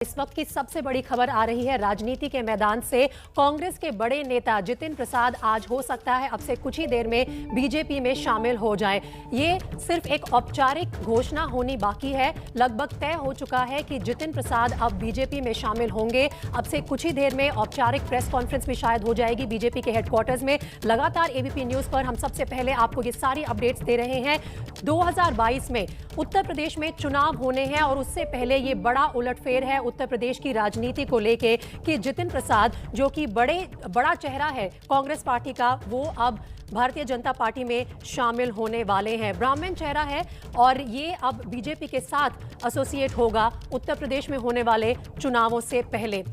इस वक्त की सबसे बड़ी खबर आ रही है राजनीति के मैदान से। कांग्रेस के बड़े नेता जितिन प्रसाद आज हो सकता है अब से कुछ ही देर में बीजेपी में शामिल हो जाएं। ये सिर्फ एक औपचारिक घोषणा होनी बाकी है। लगभग तय हो चुका है कि जितिन प्रसाद अब बीजेपी में शामिल होंगे। अब से कुछ ही देर में औपचारिक प्रेस कॉन्फ्रेंस भी शायद हो जाएगी बीजेपी के हेडक्वार्टर्स में। लगातार एबीपी न्यूज पर हम सबसे पहले आपको ये सारी अपडेट्स दे रहे हैं। 2022 में उत्तर प्रदेश में चुनाव होने हैं और उससे पहले ये बड़ा उलटफेर है उत्तर प्रदेश की राजनीति को लेके कि जितिन प्रसाद जो कि बड़ा चेहरा है कांग्रेस पार्टी का, वो अब भारतीय जनता पार्टी में शामिल होने वाले हैं। ब्राह्मण चेहरा है और ये अब बीजेपी के साथ एसोसिएट होगा उत्तर प्रदेश में होने वाले चुनावों से पहले।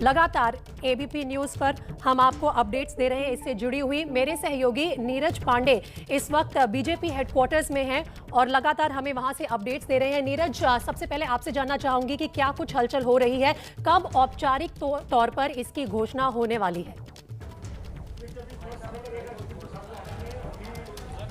लगातार एबीपी न्यूज पर हम आपको अपडेट्स दे रहे हैं। इससे जुड़ी हुई मेरे सहयोगी नीरज पांडे इस वक्त बीजेपी हेडक्वार्टर्स में हैं और लगातार हमें वहां से अपडेट्स दे रहे हैं। नीरज, सबसे पहले आपसे जानना चाहूंगी कि क्या कुछ हलचल हो रही है, कब औपचारिक तौर पर इसकी घोषणा होने वाली है?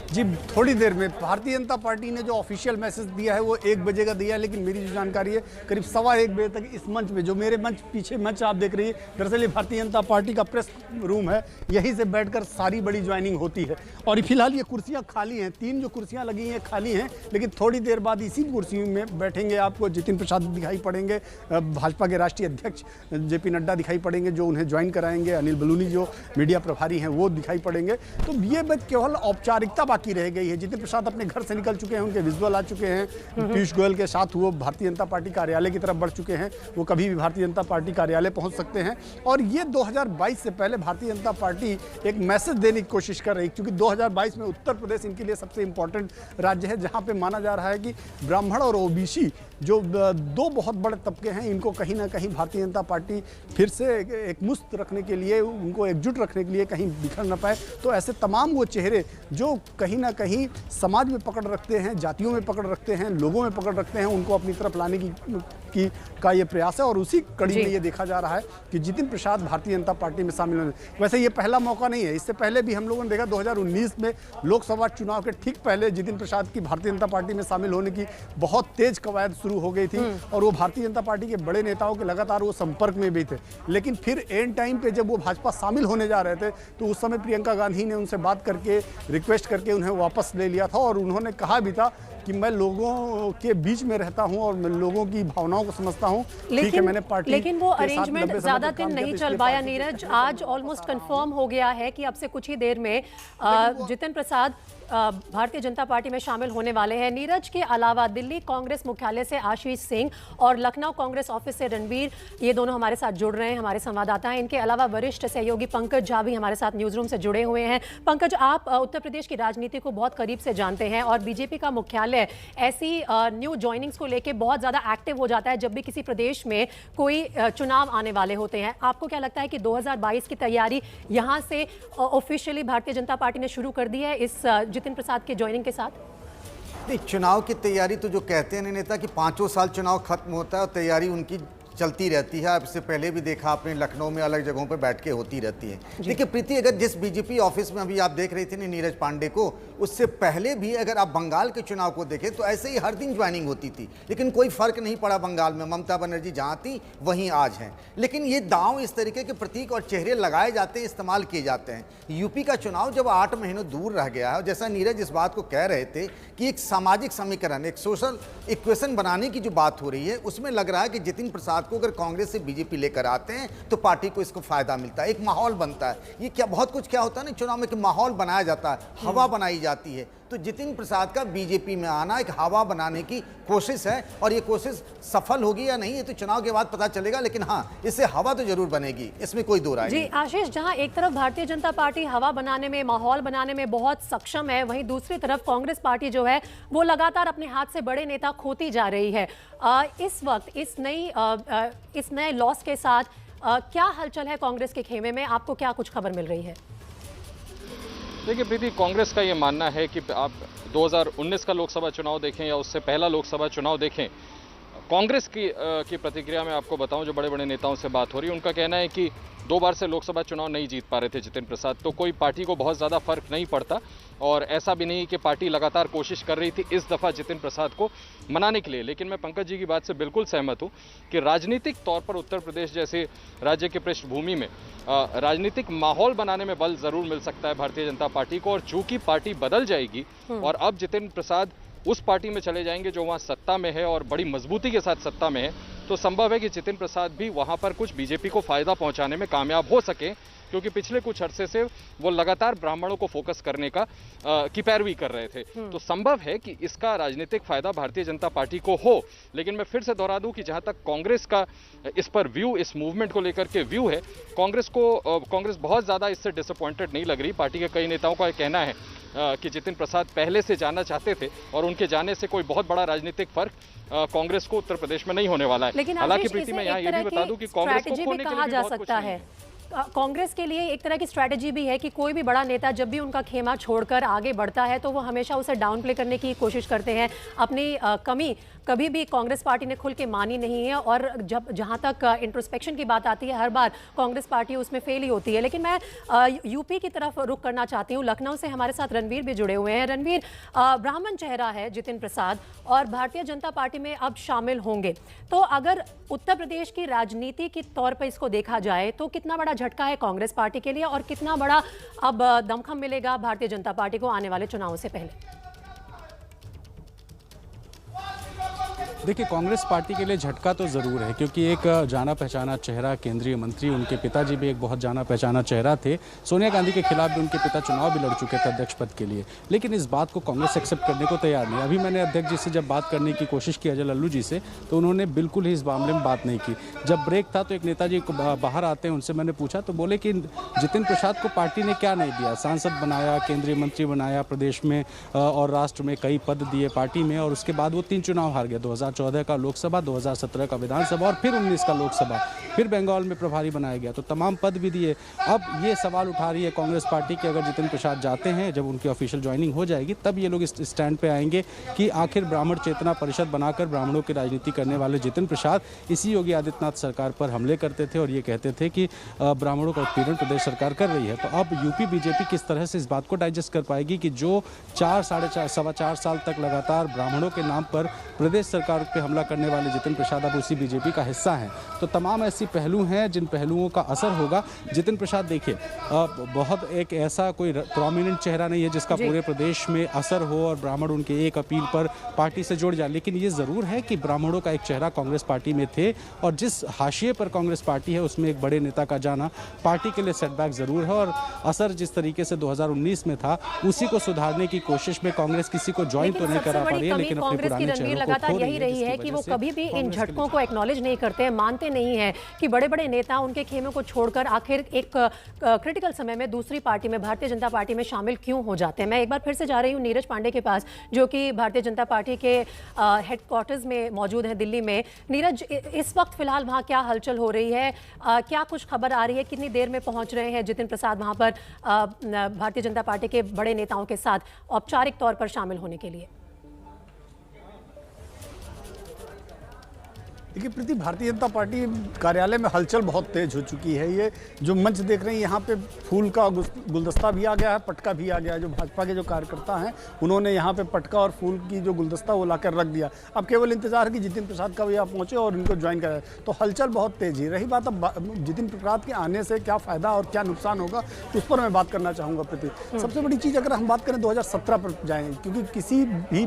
जी, थोड़ी देर में भारतीय जनता पार्टी ने जो ऑफिशियल मैसेज दिया है वो 1 बजे का दिया है, लेकिन मेरी जो जानकारी है करीब 1:15 बजे तक इस मंच में, जो मेरे मंच पीछे मंच आप देख रही है, दरअसल ये भारतीय जनता पार्टी का प्रेस रूम है। यहीं से बैठकर सारी बड़ी ज्वाइनिंग होती है और फिलहाल ये कुर्सियां खाली हैं। 3 जो कुर्सियां लगी हैं खाली हैं, लेकिन थोड़ी देर बाद इसी कुर्सी में बैठेंगे आपको जितिन प्रसाद दिखाई पड़ेंगे, भाजपा के राष्ट्रीय अध्यक्ष जेपी नड्डा दिखाई पड़ेंगे जो उन्हें ज्वाइन कराएंगे, अनिल बलूनी जो मीडिया प्रभारी हैं वो दिखाई पड़ेंगे। तो ये बस केवल औपचारिकता बाकी रह गई है। जितिन प्रसाद अपने घर से निकल चुके हैं, उनके विजुअल आ चुके हैं। पीयूष गोयल के साथ वो भारतीय जनता पार्टी कार्यालय की तरफ बढ़ चुके हैं। वो कभी भी भारतीय जनता पार्टी कार्यालय पहुंच सकते हैं और ये 2022 से पहले भारतीय जनता पार्टी एक मैसेज देने की कोशिश कर रही है, क्योंकि 2022 में उत्तर प्रदेश इनके लिए सबसे इंपॉर्टेंट राज्य है, जहां पे माना जा रहा है कि ब्राह्मण और ओबीसी जो 2 बहुत बड़े तबके हैं, इनको कहीं ना कहीं भारतीय जनता पार्टी फिर से एक मुस्त रखने के लिए, उनको एकजुट रखने के लिए कहीं बिखर न पाए। तो ऐसे तमाम वो चेहरे जो कहीं ना कहीं समाज में पकड़ रखते हैं, जातियों में पकड़ रखते हैं, लोगों में पकड़ रखते हैं, उनको अपनी तरफ लाने का ये प्रयास है। और उसी कड़ी में ये देखा जा रहा है कि जितिन प्रसाद भारतीय जनता पार्टी में शामिल होने। वैसे ये पहला मौका नहीं है, इससे पहले भी हम लोगों ने देखा 2019 में लोकसभा चुनाव के ठीक पहले जितिन प्रसाद की भारतीय जनता पार्टी में शामिल होने की बहुत तेज कवायद शुरू हो गई थी और वो भारतीय जनता पार्टी के बड़े नेताओं के लगातार वो संपर्क में भी थे। लेकिन फिर एंड टाइम पे जब वो भाजपा शामिल होने जा रहे थे तो उस समय प्रियंका गांधी ने उनसे बात करके रिक्वेस्ट करके उन्हें वापस ले लिया था और उन्होंने कहा भी था कि मैं लोगों के बीच में रहता हूं और मैं लोगों की भावनाओं को समझता हूं। ठीक है, मैंने पार्टी लेकिन वो अरेंजमेंट ज्यादा दिन नहीं चल पाया नीरज। आज ऑलमोस्ट कंफर्म हो गया है कि अब से कुछ ही देर में जितिन प्रसाद भारतीय जनता पार्टी में शामिल होने वाले हैं। नीरज के अलावा दिल्ली कांग्रेस मुख्यालय से आशीष सिंह और लखनऊ कांग्रेस ऑफिस से रणवीर, ये दोनों हमारे साथ जुड़ रहे हैं, हमारे संवाददाता हैं। इनके अलावा वरिष्ठ सहयोगी पंकज झा भी हमारे साथ न्यूज रूम से जुड़े हुए हैं। पंकज, आप उत्तर प्रदेश की राजनीति को बहुत करीब से जानते हैं और बीजेपी का मुख्यालय ऐसी न्यू ज्वाइनिंग्स को लेकर बहुत ज्यादा एक्टिव हो जाता है जब भी किसी प्रदेश में कोई चुनाव आने वाले होते हैं। आपको क्या लगता है कि 2022 की तैयारी यहाँ से ऑफिशियली भारतीय जनता पार्टी ने शुरू कर दी है इस जितिन प्रसाद के ज्वाइनिंग के साथ? नहीं, चुनाव की तैयारी तो जो कहते हैं नेता कि 5 साल चुनाव खत्म होता है और तैयारी उनकी चलती रहती है। इससे पहले भी देखा आपने, लखनऊ में अलग जगहों पर बैठ के होती रहती है। देखिए प्रीति, अगर जिस बीजेपी ऑफिस में अभी आप देख रही थी नीरज पांडे को, उससे पहले भी अगर आप बंगाल के चुनाव को देखें तो ऐसे ही हर दिन ज्वाइनिंग होती थी, लेकिन कोई फर्क नहीं पड़ा बंगाल में। ममता बनर्जी जहाँ थी वहीं आज हैं। लेकिन ये दांव इस तरीके के प्रतीक और चेहरे लगाए जाते हैं, इस्तेमाल किए जाते हैं। यूपी का चुनाव जब 8 महीनों दूर रह गया है और जैसा नीरज इस बात को कह रहे थे कि एक सामाजिक समीकरण, एक सोशल इक्वेशन बनाने की जो बात हो रही है, उसमें लग रहा है कि जितिन प्रसाद को अगर कांग्रेस से बीजेपी लेकर आते हैं तो पार्टी को इसको फायदा मिलता है, एक माहौल बनता है। ये क्या बहुत कुछ क्या होता है ना चुनाव में कि माहौल बनाया जाता है, हवा बनाई जाती है। तो जितिन प्रसाद का बीजेपी में आना एक हवा बनाने की कोशिश है और ये कोशिश सफल होगी या नहीं ये तो चुनाव के बाद पता चलेगा, लेकिन हाँ, इससे हवा तो जरूर बनेगी, इसमें कोई दो राय नहीं। जी आशीष, जहां एक तरफ भारतीय जनता पार्टी हवा बनाने में, माहौल बनाने में बहुत सक्षम है, वहीं दूसरी तरफ कांग्रेस पार्टी जो है वो लगातार अपने हाथ से बड़े नेता खोती जा रही है। इस वक्त इस नए लॉस के साथ क्या हलचल है कांग्रेस के खेमे में? आपको क्या कुछ खबर मिल रही है? देखिए प्रीति, कांग्रेस का ये मानना है कि आप 2019 का लोकसभा चुनाव देखें या उससे पहला लोकसभा चुनाव देखें, कांग्रेस की प्रतिक्रिया में आपको बताऊं, जो बड़े बड़े नेताओं से बात हो रही है, उनका कहना है कि 2 बार से लोकसभा चुनाव नहीं जीत पा रहे थे जितिन प्रसाद, तो कोई पार्टी को बहुत ज़्यादा फर्क नहीं पड़ता। और ऐसा भी नहीं कि पार्टी लगातार कोशिश कर रही थी इस दफ़ा जितिन प्रसाद को मनाने के लिए। लेकिन मैं पंकज जी की बात से बिल्कुल सहमत हूं कि राजनीतिक तौर पर उत्तर प्रदेश जैसे राज्य की पृष्ठभूमि में राजनीतिक माहौल बनाने में बल ज़रूर मिल सकता है भारतीय जनता पार्टी को। और चूंकि पार्टी बदल जाएगी और अब जितिन प्रसाद उस पार्टी में चले जाएंगे जो वहां सत्ता में है और बड़ी मजबूती के साथ सत्ता में है, तो संभव है कि जितिन प्रसाद भी वहां पर कुछ बीजेपी को फायदा पहुंचाने में कामयाब हो सके, क्योंकि पिछले कुछ अरसे से वो लगातार ब्राह्मणों को फोकस करने की पैरवी कर रहे थे। तो संभव है कि इसका राजनीतिक फायदा भारतीय जनता पार्टी को हो। लेकिन मैं फिर से दोहरा दूं कि जहां तक कांग्रेस का इस पर व्यू, इस मूवमेंट को लेकर के व्यू है, कांग्रेस बहुत ज्यादा इससे डिसअपॉइंटेड नहीं लग रही। पार्टी के कई नेताओं का कहना है कि जितिन प्रसाद पहले से जाना चाहते थे और उनके जाने से कोई बहुत बड़ा राजनीतिक फर्क कांग्रेस को उत्तर प्रदेश में नहीं होने वाला है। लेकिन हालांकि प्रीति, मैं यहाँ ये भी बता दूं कि कांग्रेस को खोने के लिए भी बहुत कुछ नहीं है। कांग्रेस के लिए एक तरह की स्ट्रैटेजी भी है कि कोई भी बड़ा नेता जब भी उनका खेमा छोड़कर आगे बढ़ता है तो वो हमेशा उसे डाउन प्ले करने की कोशिश करते हैं। अपनी कमी कभी भी कांग्रेस पार्टी ने खुल के मानी नहीं है और जहां तक इंट्रोस्पेक्शन की बात आती है, हर बार कांग्रेस पार्टी उसमें फेल ही होती है। लेकिन मैं यूपी की तरफ रुख करना चाहती हूँ। लखनऊ से हमारे साथ रणवीर भी जुड़े हुए हैं। रणवीर, ब्राह्मण चेहरा है जितिन प्रसाद और भारतीय जनता पार्टी में अब शामिल होंगे, तो अगर उत्तर प्रदेश की राजनीति के तौर पर इसको देखा जाए तो कितना बड़ा झटका है कांग्रेस पार्टी के लिए और कितना बड़ा अब दमखम मिलेगा भारतीय जनता पार्टी को आने वाले चुनावों से पहले? देखिए, कांग्रेस पार्टी के लिए झटका तो ज़रूर है, क्योंकि एक जाना पहचाना चेहरा, केंद्रीय मंत्री, उनके पिताजी भी एक बहुत जाना पहचाना चेहरा थे। सोनिया गांधी के खिलाफ भी उनके पिता चुनाव भी लड़ चुके थे अध्यक्ष पद के लिए। लेकिन इस बात को कांग्रेस एक्सेप्ट करने को तैयार नहीं। अभी मैंने अध्यक्ष जी से जब बात करने की कोशिश की, अजय लल्लू जी से, तो उन्होंने बिल्कुल ही इस मामले में बात नहीं की। जब ब्रेक था तो एक नेताजी बाहर आते हैं, उनसे मैंने पूछा तो बोले कि जितिन प्रसाद को पार्टी ने क्या नहीं दिया, सांसद बनाया, केंद्रीय मंत्री बनाया, प्रदेश में और राष्ट्र में कई पद दिए पार्टी में, और उसके बाद वो 3 चुनाव हार गया, 2014 का लोकसभा, 2017 का विधानसभा और फिर 19 का लोकसभा, फिर बंगाल में प्रभारी बनाया गया, तो तमाम पद भी दिए। अब ये सवाल उठा रही है कांग्रेस पार्टी कि अगर जितिन प्रसाद जाते हैं, जब उनकी ऑफिशियल ज्वाइनिंग हो जाएगी, तब ये लोग इस स्टैंड पे आएंगे कि आखिर ब्राह्मण चेतना परिषद बनाकर ब्राह्मणों की राजनीति करने वाले जितिन प्रसाद इसी योगी आदित्यनाथ सरकार पर हमले करते थे और ये कहते थे कि ब्राह्मणों का उत्पीड़न प्रदेश सरकार कर रही है। तो अब यूपी बीजेपी किस तरह से इस बात को डाइजेस्ट कर पाएगी कि जो 4-4.25 साल तक लगातार ब्राह्मणों के नाम पर प्रदेश सरकार पर हमला करने वाले जितिन प्रसाद अब उसी बीजेपी का हिस्सा हैं। तो तमाम ऐसी पहलू हैं जिन पहलुओं का असर होगा। जितिन प्रसाद देखिए, बहुत एक ऐसा कोई प्रोमिनेंट चेहरा नहीं है जिसका पूरे प्रदेश में असर हो और ब्राह्मण उनके एक अपील पर पार्टी से जुड़ जाए। लेकिन ये ज़रूर है कि ब्राह्मणों का एक चेहरा कांग्रेस पार्टी में थे और जिस हाशिए पर कांग्रेस पार्टी है उसमें एक बड़े नेता का जाना पार्टी के लिए सेटबैक ज़रूर है। और असर जिस तरीके से 2019 में था उसी को सुधारने की कोशिश में कांग्रेस किसी को ज्वाइन तो नहीं करा पा रही है, लेकिन अपने पुराने चेहरों को खो यही रही है कि वो कभी भी इन झटकों को एक्नॉलेज नहीं करते हैं, मानते नहीं हैं कि बड़े बड़े नेता उनके खेमे को छोड़कर आखिर एक क्रिटिकल समय में दूसरी पार्टी में, भारतीय जनता पार्टी में शामिल क्यों हो जाते हैं। मैं एक बार फिर से जा रही हूँ नीरज पांडे के पास, जो कि भारतीय जनता पार्टी के हेडक्वार्टर्स में मौजूद हैं दिल्ली में। नीरज, इस वक्त फिलहाल वहाँ क्या हलचल हो रही है, क्या कुछ खबर आ रही है, कितनी देर में पहुँच रहे हैं जितिन प्रसाद वहाँ पर भारतीय जनता पार्टी के बड़े नेताओं के साथ औपचारिक तौर पर शामिल होने के लिए? देखिए प्रीति, भारतीय जनता पार्टी कार्यालय में हलचल बहुत तेज हो चुकी है। ये जो मंच देख रहे हैं, यहाँ पे फूल का गुलदस्ता भी आ गया है, पटका भी आ गया है। जो भाजपा के जो कार्यकर्ता हैं उन्होंने यहाँ पे पटका और फूल की जो गुलदस्ता वो लाकर रख दिया। अब केवल इंतजार है कि जितिन प्रसाद का भी यहाँ पहुँचे और इनको ज्वाइन कराए। तो हलचल बहुत तेज है। रही बात अब जितिन प्रसाद के आने से क्या फ़ायदा और क्या नुकसान होगा, तो उस पर मैं बात करना चाहूँगा प्रीति। सबसे बड़ी चीज़ अगर हम बात करें 2017 पर जाएँ, क्योंकि किसी भी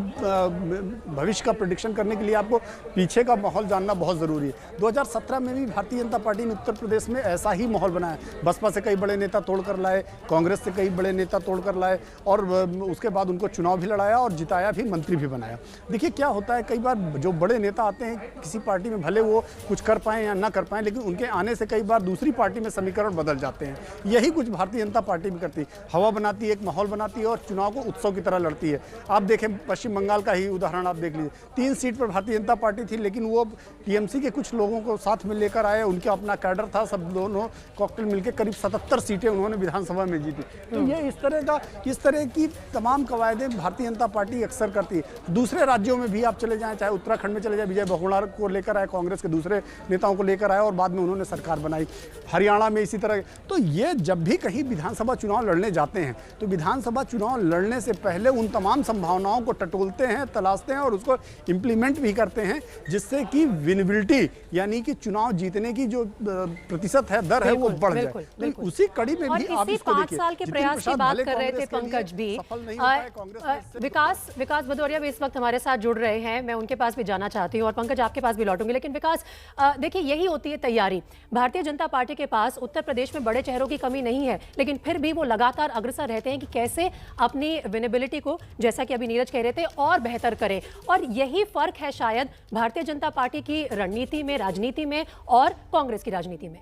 भविष्य का प्रेडिक्शन करने के लिए आपको पीछे का माहौल जानना बहुत ज़रूरी है। 2017 में भी भारतीय जनता पार्टी ने उत्तर प्रदेश में ऐसा ही माहौल बनाया। बसपा से कई बड़े नेता तोड़कर लाए, कांग्रेस से कई बड़े नेता तोड़कर लाए और उसके बाद उनको चुनाव भी लड़ाया और जिताया भी, मंत्री भी बनाया। देखिए क्या होता है, कई बार जो बड़े नेता आते हैं किसी पार्टी में, भले वो कुछ कर पाएँ या ना कर पाएँ, लेकिन उनके आने से कई बार दूसरी पार्टी में समीकरण बदल जाते हैं। यही कुछ भारतीय जनता पार्टी भी करती है, हवा बनाती है, एक माहौल बनाती है और चुनाव को उत्सव की तरह लड़ती है। आप देखें पश्चिम बंगाल का ही उदाहरण आप देख लीजिए, 3 सीट पर भारतीय जनता पार्टी थी, लेकिन वो टीएमसी के कुछ लोगों को साथ में लेकर आए, उनके अपना कैडर था, सब दोनों कॉकटेल मिलकर करीब 77 सीटें उन्होंने विधानसभा में जीती। तो ये इस तरह की तमाम कवायदें भारतीय जनता पार्टी अक्सर करती है। दूसरे राज्यों में भी आप चले जाएं, चाहे उत्तराखंड में चले जाए, विजय बहुगुणा को लेकर आए, कांग्रेस के दूसरे नेताओं को लेकर आए और बाद में उन्होंने सरकार बनाई। हरियाणा में इसी तरह। तो ये जब भी कहीं विधानसभा चुनाव लड़ने जाते हैं तो विधानसभा चुनाव लड़ने से पहले उन तमाम संभावनाओं को टटोलते हैं, तलाशते हैं और उसको इम्प्लीमेंट भी करते हैं, जिससे कि विनेबिलिटी यानी कि चुनाव जीतने की जो प्रतिशत है, दर है, वो बढ़ जाए। तो उसी कड़ी में भी आप इसको देखिए, 5 साल के प्रयास की बात कर रहे थे पंकज भी। विकास भदौरिया भी इस वक्त हमारे साथ जुड़ रहे हैं, मैं उनके पास भी जाना चाहती हूँ और पंकज आपके पास भी लौटूंगी। लेकिन विकास, देखिए यही होती है तैयारी। भारतीय जनता पार्टी के पास उत्तर प्रदेश में बड़े चेहरों की कमी नहीं है, लेकिन फिर भी वो लगातार अग्रसर रहते हैं कि कैसे अपनी विनेबिलिटी को, जैसा कि अभी नीरज कह रहे थे, और बेहतर करें। और यही फर्क है शायद भारतीय जनता पार्टी की रणनीति में, राजनीति में और कांग्रेस की राजनीति में।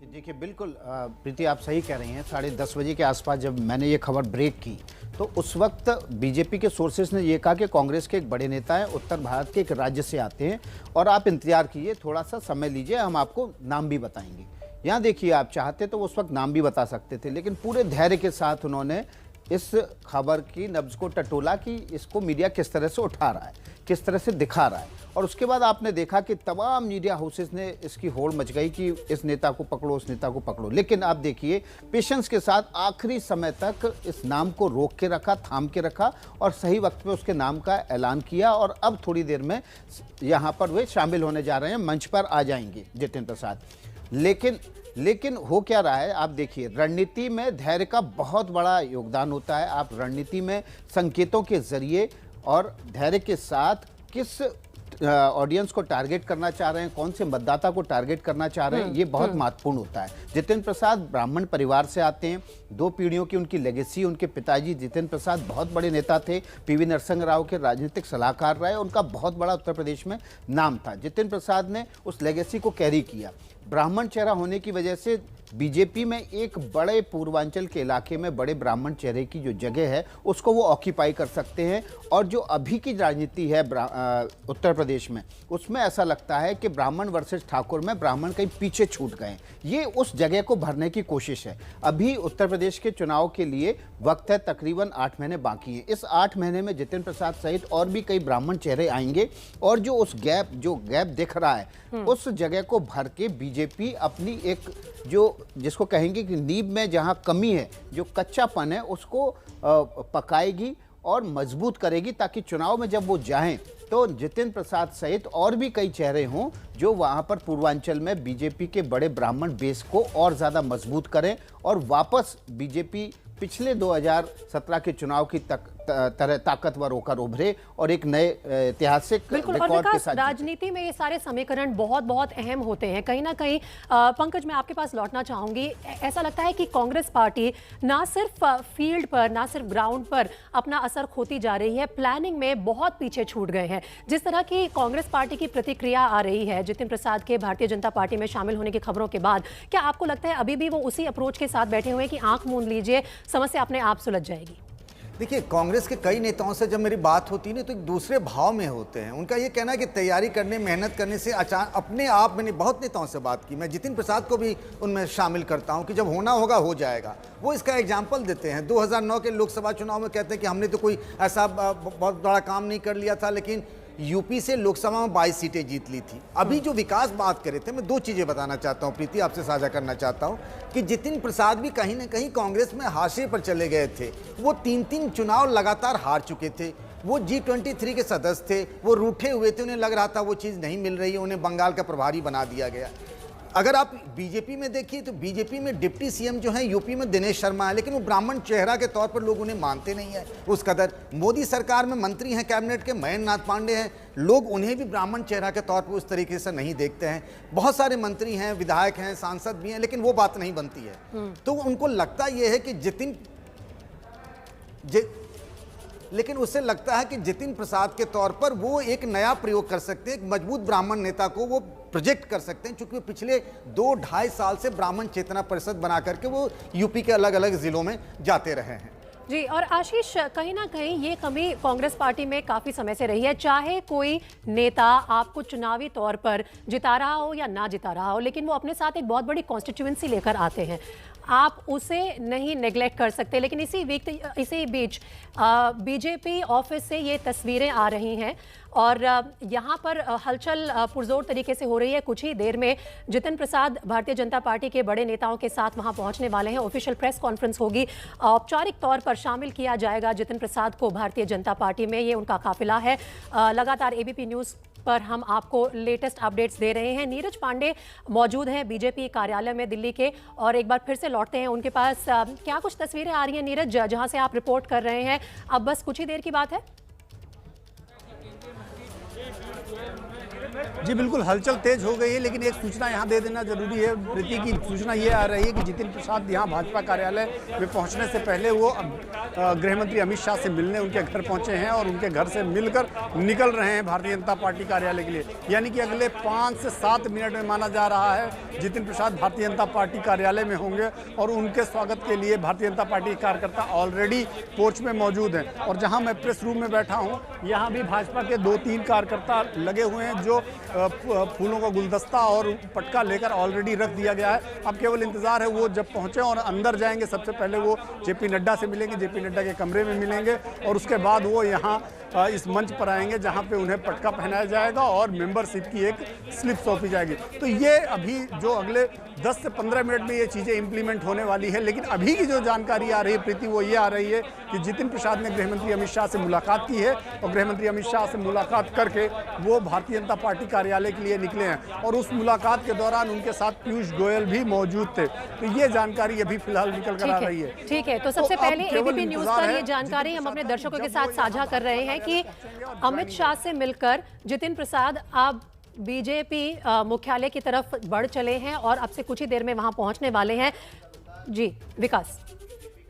देखिए बिल्कुल प्रीति, आप सही कह रही हैं। 10:30 बजे के आसपास जब मैंने ये खबर ब्रेक की तो उस वक्त बीजेपी के सोर्सेस ने ये कहा कि कांग्रेस के एक बड़े नेता हैं, उत्तर भारत के एक राज्य से आते हैं और आप इंतजार कीजिए, थोड़ा सा समय लीजिए, हम आपको नाम भी बताएंगे। यहाँ देखिए, आप चाहते तो उस वक्त नाम भी बता सकते थे, लेकिन पूरे धैर्य के साथ उन्होंने इस खबर की नब्ज को टटोला कि इसको मीडिया किस तरह से उठा रहा है, किस तरह से दिखा रहा है। और उसके बाद आपने देखा कि तमाम मीडिया हाउसेस ने इसकी होड़ मच गई कि इस नेता को पकड़ो, उस नेता को पकड़ो। लेकिन आप देखिए, पेशेंस के साथ आखिरी समय तक इस नाम को रोक के रखा, थाम के रखा और सही वक्त पे उसके नाम का ऐलान किया। और अब थोड़ी देर में यहाँ पर वे शामिल होने जा रहे हैं, मंच पर आ जाएंगे जितेंद्र प्रसाद। लेकिन हो क्या रहा है, आप देखिए, रणनीति में धैर्य का बहुत बड़ा योगदान होता है। आप रणनीति में संकेतों के जरिए और धैर्य के साथ किस ऑडियंस को टारगेट करना चाह रहे हैं, कौन से मतदाता को टारगेट करना चाह रहे हैं, ये बहुत महत्वपूर्ण होता है। जितेंद्र प्रसाद ब्राह्मण परिवार से आते हैं, 2 पीढ़ियों की उनकी लेगेसी। उनके पिताजी जितेंद्र प्रसाद बहुत बड़े नेता थे, पीवी नरसिंह राव के राजनीतिक सलाहकार रहे, उनका बहुत बड़ा उत्तर प्रदेश में नाम था। जितेंद्र प्रसाद ने उस लेगेसी को कैरी किया। ब्राह्मण चेहरा होने की वजह से बीजेपी में एक बड़े पूर्वांचल के इलाके में बड़े ब्राह्मण चेहरे की जो जगह है उसको वो ऑक्यूपाई कर सकते हैं। और जो अभी की राजनीति है उत्तर प्रदेश में, उसमें ऐसा लगता है कि ब्राह्मण वर्सेस ठाकुर में ब्राह्मण कहीं पीछे छूट गए। ये उस जगह को भरने की कोशिश है। अभी उत्तर प्रदेश के चुनाव के लिए वक्त है, तकरीबन 8 महीने बाकी हैं। इस 8 महीने में जितेंद्र प्रसाद सहित और भी कई ब्राह्मण चेहरे आएंगे और जो उस गैप दिख रहा है उस जगह को भर के बीजेपी अपनी एक जिसको कहेंगे कि नींव में जहां कमी है, जो कच्चापन है, उसको पकाएगी और मजबूत करेगी, ताकि चुनाव में जब वो जाएं तो जितेंद्र प्रसाद सहित और भी कई चेहरे हों जो वहां पर पूर्वांचल में बीजेपी के बड़े ब्राह्मण बेस को और ज्यादा मजबूत करें और वापस बीजेपी पिछले 2017 के चुनाव की तरह ताकतवर होकर उभरे और एक नए ऐतिहासिक रिकॉर्ड के साथ। राजनीति में ये सारे समीकरण बहुत बहुत अहम होते हैं। कहीं ना कहीं पंकज, मैं आपके पास लौटना चाहूंगी। ऐसा लगता है कि कांग्रेस पार्टी ना सिर्फ फील्ड पर, ना सिर्फ ग्राउंड पर अपना असर खोती जा रही है, प्लानिंग में बहुत पीछे छूट गए हैं। जिस तरह की कांग्रेस पार्टी की प्रतिक्रिया आ रही है जितेंद्र प्रसाद के भारतीय जनता पार्टी में शामिल होने की खबरों के बाद, क्या आपको लगता है अभी भी वो उसी अप्रोच के साथ बैठे हुए हैं कि आंख मूंद लीजिए, समस्या अपने आप सुलझ जाएगी? देखिए, कांग्रेस के कई नेताओं से जब मेरी बात होती है ना तो एक दूसरे भाव में होते हैं। उनका ये कहना है कि तैयारी करने, मेहनत करने से अचानक अपने आप, मैंने बहुत नेताओं से बात की, मैं जितेंद्र प्रसाद को भी उनमें शामिल करता हूं कि जब होना होगा हो जाएगा। वो इसका एग्जाम्पल देते हैं। 2009 के लोकसभा चुनाव में कहते हैं कि हमने तो कोई ऐसा बहुत बड़ा काम नहीं कर लिया था, लेकिन यूपी से लोकसभा में 22 सीटें जीत ली थी। अभी जो विकास बात करे थे, मैं 2 चीज़ें बताना चाहता हूँ प्रीति, आपसे साझा करना चाहता हूँ कि जितेंद्र प्रसाद भी कहीं ना कहीं कांग्रेस में हाशिए पर चले गए थे। वो 3 चुनाव लगातार हार चुके थे। वो G23 के सदस्य थे, वो रूठे हुए थे, उन्हें लग रहा था वो चीज़ नहीं मिल रही है, उन्हें बंगाल का प्रभारी बना दिया गया। अगर आप बीजेपी में देखिए तो बीजेपी में डिप्टी सीएम जो है यूपी में दिनेश शर्मा है, लेकिन वो ब्राह्मण चेहरा के तौर पर लोग उन्हें मानते नहीं है उस कदर। मोदी सरकार में मंत्री हैं कैबिनेट के, महेंद्र नाथ पांडे हैं, लोग उन्हें भी ब्राह्मण चेहरा के तौर पर उस तरीके से नहीं देखते हैं। बहुत सारे मंत्री हैं, विधायक हैं, सांसद भी हैं, लेकिन वो बात नहीं बनती है। तो उनको लगता यह है कि लेकिन उससे लगता है कि जितेंद्र प्रसाद के तौर पर वो एक नया प्रयोग कर सकते हैं, एक मजबूत ब्राह्मण नेता को वो प्रोजेक्ट कर सकते हैं, क्योंकि पिछले 2-2.5 साल से ब्राह्मण चेतना परिषद बना करके वो यूपी के अलग अलग जिलों में जाते रहे हैं। जी, और आशीष, कहीं ना कहीं ये कमी कांग्रेस पार्टी में काफी समय से रही है। चाहे कोई नेता आपको चुनावी तौर पर जिता रहा हो या ना जिता रहा हो, लेकिन वो अपने साथ एक बहुत बड़ी कॉन्स्टिट्यूएंसी लेकर आते हैं, आप उसे नहीं नेग्लेक्ट कर सकते। लेकिन इसी बीच बीजेपी ऑफिस से ये तस्वीरें आ रही हैं और यहाँ पर हलचल पुरजोर तरीके से हो रही है। कुछ ही देर में जितिन प्रसाद भारतीय जनता पार्टी के बड़े नेताओं के साथ वहाँ पहुँचने वाले हैं। ऑफिशियल प्रेस कॉन्फ्रेंस होगी, औपचारिक तौर पर शामिल किया जाएगा जितिन प्रसाद को भारतीय जनता पार्टी में। ये उनका काफिला है। लगातार एबीपी न्यूज़ पर हम आपको लेटेस्ट अपडेट्स दे रहे हैं। नीरज पांडे मौजूद हैं बीजेपी कार्यालय में दिल्ली के, और एक बार फिर से लौटते हैं उनके पास। क्या कुछ तस्वीरें आ रही हैं नीरज, जहां से आप रिपोर्ट कर रहे हैं? अब बस कुछ ही देर की बात है। जी बिल्कुल, हलचल तेज हो गई है, लेकिन एक सूचना यहाँ दे देना जरूरी है। प्रीति की सूचना ये आ रही है कि जितिन प्रसाद यहाँ भाजपा कार्यालय में पहुँचने से पहले वो गृह मंत्री अमित शाह से मिलने उनके घर पहुँचे हैं और उनके घर से मिलकर निकल रहे हैं भारतीय जनता पार्टी कार्यालय के लिए। यानी कि अगले 5 से 7 मिनट में माना जा रहा है जितिन प्रसाद भारतीय जनता पार्टी कार्यालय में होंगे और उनके स्वागत के लिए भारतीय जनता पार्टी के कार्यकर्ता ऑलरेडी पोर्च में मौजूद हैं। और जहाँ मैं प्रेस रूम में बैठा हूँ, यहाँ भी भाजपा के 2-3 कार्यकर्ता लगे हुए हैं जो फूलों का गुलदस्ता और पटका लेकर ऑलरेडी रख दिया गया है। अब केवल इंतजार है वो जब पहुंचे और अंदर जाएंगे। सबसे पहले वो जेपी नड्डा से मिलेंगे, जेपी नड्डा के कमरे में मिलेंगे और उसके बाद वो यहाँ इस मंच पर आएंगे जहाँ पे उन्हें पटका पहनाया जाएगा और मेंबरशिप की एक स्लिप सौंपी जाएगी। तो ये अभी जो अगले 10 से 15 मिनट में ये चीज़ें इंप्लीमेंट होने वाली है। लेकिन अभी की जो जानकारी आ रही है प्रीति, वो ये आ रही है कि जितिन प्रसाद ने गृह मंत्री अमित शाह से मुलाकात की है और गृह मंत्री अमित शाह से मुलाकात करके वो भारतीय जनता पार्टी कार्यालय के लिए निकले हैं और उस मुलाकात के दौरान उनके साथ पीयूष गोयल भी मौजूद थे। तो ये जानकारी अभी फिलहाल निकल कर आ रही है। ठीक है, तो सबसे पहले एबीपी न्यूज़ पर ये जानकारी हम अपने दर्शकों के साथ साझा कर रहे हैं कि अमित शाह से मिलकर जितिन प्रसाद अब बीजेपी मुख्यालय की तरफ बढ़ चले हैं और अब से कुछ ही देर में वहां पहुंचने वाले हैं। जी विकास,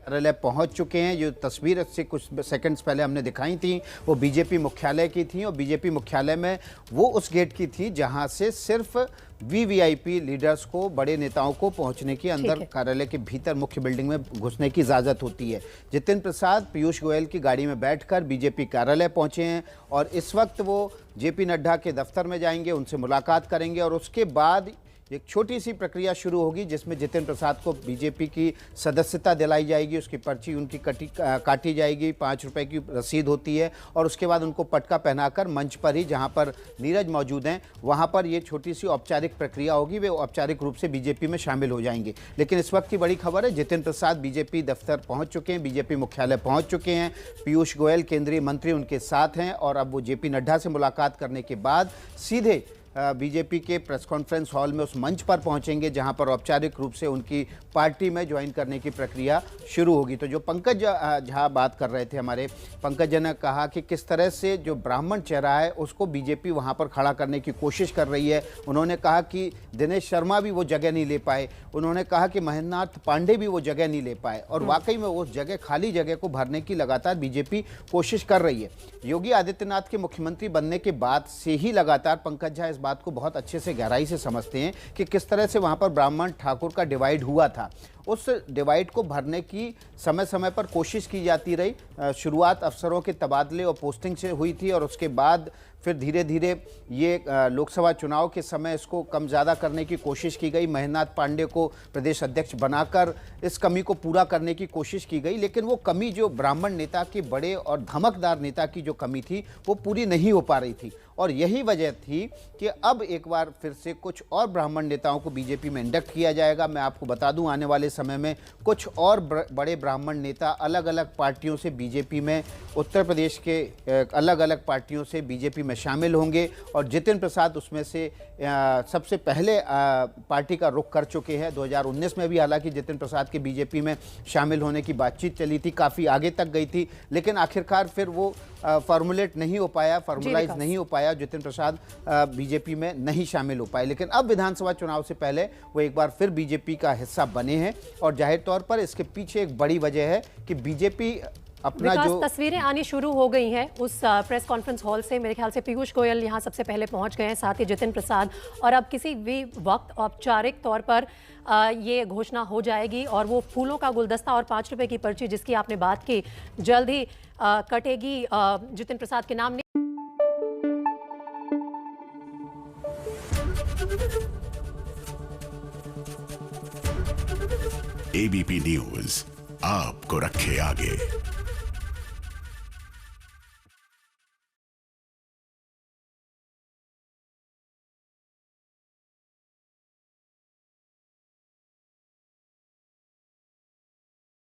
कार्यालय पहुंच चुके हैं। जो तस्वीर से कुछ सेकंड्स पहले हमने दिखाई थी वो बीजेपी मुख्यालय की थी और बीजेपी मुख्यालय में वो उस गेट की थी जहां से सिर्फ वीवीआईपी लीडर्स को, बड़े नेताओं को पहुंचने की, अंदर कार्यालय के भीतर मुख्य बिल्डिंग में घुसने की इजाज़त होती है। जितिन प्रसाद पीयूष गोयल की गाड़ी में बैठकर बीजेपी कार्यालय पहुंचे हैं और इस वक्त वो जेपी नड्डा के दफ्तर में जाएंगे, उनसे मुलाकात करेंगे और उसके बाद एक छोटी सी प्रक्रिया शुरू होगी जिसमें जितिन प्रसाद को बीजेपी की सदस्यता दिलाई जाएगी, उसकी पर्ची उनकी काटी जाएगी, 5 रुपए की रसीद होती है और उसके बाद उनको पटका पहनाकर मंच पर ही, जहां पर नीरज मौजूद हैं, वहां पर ये छोटी सी औपचारिक प्रक्रिया होगी। वे औपचारिक रूप से बीजेपी में शामिल हो जाएंगे। लेकिन इस वक्त की बड़ी खबर है, जितिन प्रसाद बीजेपी दफ्तर पहुँच चुके हैं, बीजेपी मुख्यालय पहुँच चुके हैं। पीयूष गोयल केंद्रीय मंत्री उनके साथ हैं और अब वो जेपी नड्डा से मुलाकात करने के बाद सीधे बीजेपी के प्रेस कॉन्फ्रेंस हॉल में उस मंच पर पहुंचेंगे जहां पर औपचारिक रूप से उनकी पार्टी में ज्वाइन करने की प्रक्रिया शुरू होगी। तो जो पंकज झा बात कर रहे थे, हमारे पंकज जी ने कहा कि किस तरह से जो ब्राह्मण चेहरा है उसको बीजेपी वहां पर खड़ा करने की कोशिश कर रही है। उन्होंने कहा कि दिनेश शर्मा भी वो जगह नहीं ले पाए, उन्होंने कहा कि महेंद्रनाथ पांडे भी वो जगह नहीं ले पाए और वाकई में उस जगह, खाली जगह को भरने की लगातार बीजेपी कोशिश कर रही है। योगी आदित्यनाथ के मुख्यमंत्री बनने के बाद से ही लगातार पंकज झा इस बात को बहुत अच्छे से गहराई से समझते हैं कि किस तरह से वहां पर ब्राह्मण ठाकुर का डिवाइड हुआ था। उस डिवाइड को भरने की समय समय पर कोशिश की जाती रही। शुरुआत अफसरों के तबादले और पोस्टिंग से हुई थी और उसके बाद फिर धीरे धीरे ये लोकसभा चुनाव के समय इसको कम ज़्यादा करने की कोशिश की गई। महेंद्रनाथ पांडे को प्रदेश अध्यक्ष बनाकर इस कमी को पूरा करने की कोशिश की गई, लेकिन वो कमी जो ब्राह्मण नेता के, बड़े और धमकदार नेता की जो कमी थी वो पूरी नहीं हो पा रही थी। और यही वजह थी कि अब एक बार फिर से कुछ और ब्राह्मण नेताओं को बीजेपी में इंडक्ट किया जाएगा। मैं आपको बता दूं, आने वाले समय में कुछ और बड़े ब्राह्मण नेता अलग अलग पार्टियों से बीजेपी में, उत्तर प्रदेश के अलग अलग पार्टियों से बीजेपी में शामिल होंगे और जितिन प्रसाद उसमें से सबसे पहले पार्टी का रुख कर चुके हैं। 2019 में भी हालांकि जितिन प्रसाद के बीजेपी में शामिल होने की बातचीत चली थी, काफ़ी आगे तक गई थी, लेकिन आखिरकार फिर वो फॉर्मुलेट नहीं हो पाया, फॉर्मुलाइज नहीं हो पाया। जितिन प्रसाद बीजेपी में नहीं शामिल हो पाए, लेकिन अब विधानसभा चुनाव से पहले वो एक बार फिर बीजेपी का हिस्सा बने हैं और जाहिर तौर पर इसके पीछे एक बड़ी वजह है कि बीजेपी अपना विकास, जो तस्वीरें आनी शुरू हो गई हैं उस प्रेस कॉन्फ्रेंस हॉल से। मेरे ख्याल से पीयूष गोयल यहाँ सबसे पहले पहुँच गए हैं, साथ ही जितिन प्रसाद। और अब किसी भी वक्त औपचारिक तौर पर ये घोषणा हो जाएगी और वो फूलों का गुलदस्ता और 5 रुपए की पर्ची जिसकी आपने बात की जल्द ही कटेगी जितिन प्रसाद के नाम। एबीपी न्यूज आपको रखे आगे।